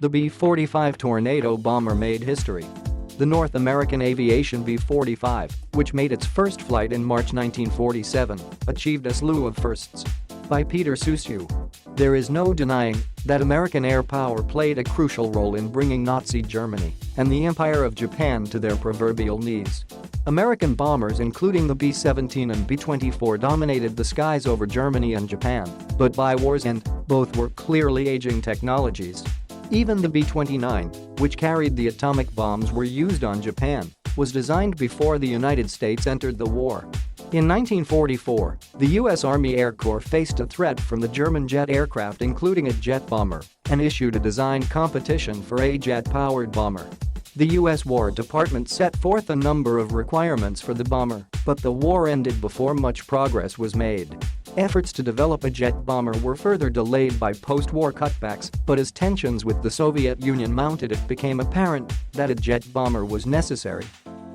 The B-45 Tornado bomber made history. The North American Aviation B-45, which made its first flight in March 1947, achieved a slew of firsts. By Peter Suciu. There is no denying that American air power played a crucial role in bringing Nazi Germany and the Empire of Japan to their proverbial knees. American bombers including the B-17 and B-24 dominated the skies over Germany and Japan, but by war's end, both were clearly aging technologies. Even the B-29, which carried the atomic bombs were used on Japan, was designed before the United States entered the war. In 1944, the U.S. Army Air Corps faced a threat from the German jet aircraft including a jet bomber and issued a design competition for a jet-powered bomber. The U.S. War Department set forth a number of requirements for the bomber, but the war ended before much progress was made. Efforts to develop a jet bomber were further delayed by post-war cutbacks, but as tensions with the Soviet Union mounted it became apparent that a jet bomber was necessary.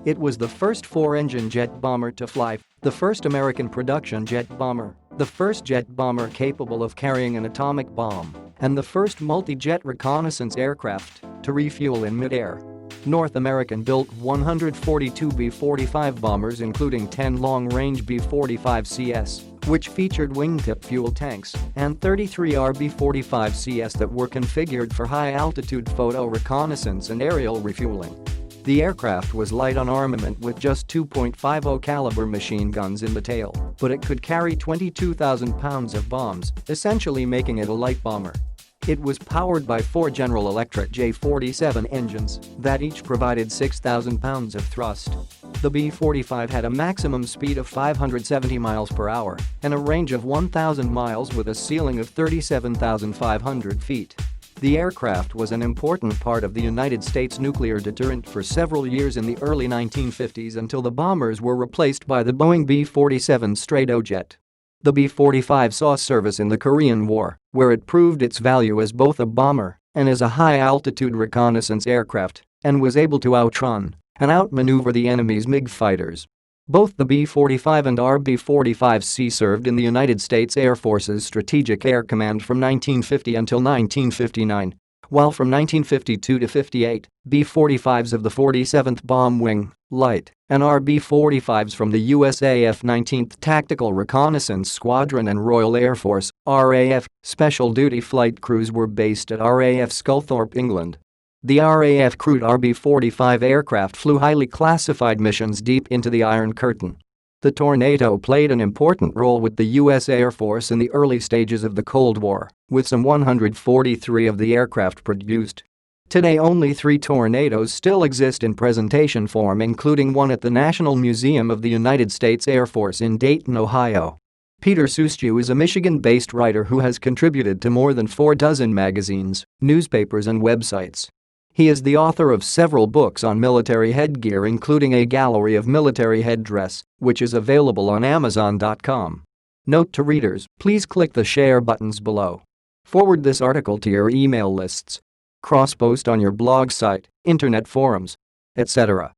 It was the first four-engine jet bomber to fly, the first American production jet bomber, the first jet bomber capable of carrying an atomic bomb, and the first multi-jet reconnaissance aircraft to refuel in mid-air. North American built 142 B-45 bombers including 10 long-range B-45CS, which featured wingtip fuel tanks, and 33 RB-45CS that were configured for high-altitude photo-reconnaissance and aerial refueling. The aircraft was light on armament with just 2.50 caliber machine guns in the tail, but it could carry 22,000 pounds of bombs, essentially making it a light bomber. It was powered by 4 General Electric J-47 engines that each provided 6,000 pounds of thrust. The B-45 had a maximum speed of 570 miles per hour and a range of 1,000 miles with a ceiling of 37,500 feet. The aircraft was an important part of the United States nuclear deterrent for several years in the early 1950s until the bombers were replaced by the Boeing B-47 Stratojet. The B-45 saw service in the Korean War, where it proved its value as both a bomber and as a high-altitude reconnaissance aircraft, and was able to outrun and outmaneuver the enemy's MiG fighters. Both the B-45 and RB-45C served in the United States Air Force's Strategic Air Command from 1950 until 1959, while from 1952 to 58, B-45s of the 47th Bomb Wing, Light, and RB-45s from the USAF 19th Tactical Reconnaissance Squadron and Royal Air Force, RAF, special duty flight crews were based at RAF Sculthorpe, England. The RAF crewed RB-45 aircraft flew highly classified missions deep into the Iron Curtain. The Tornado played an important role with the U.S. Air Force in the early stages of the Cold War, with some 143 of the aircraft produced. Today only 3 Tornadoes still exist in presentation form, including one at the National Museum of the United States Air Force in Dayton, Ohio. Peter Suciu is a Michigan-based writer who has contributed to more than 4 dozen magazines, newspapers and websites. He is the author of several books on military headgear including A Gallery of Military Headdress, which is available on Amazon.com. Note to readers, please click the share buttons below. Forward this article to your email lists. Cross-post on your blog site, internet forums, etc.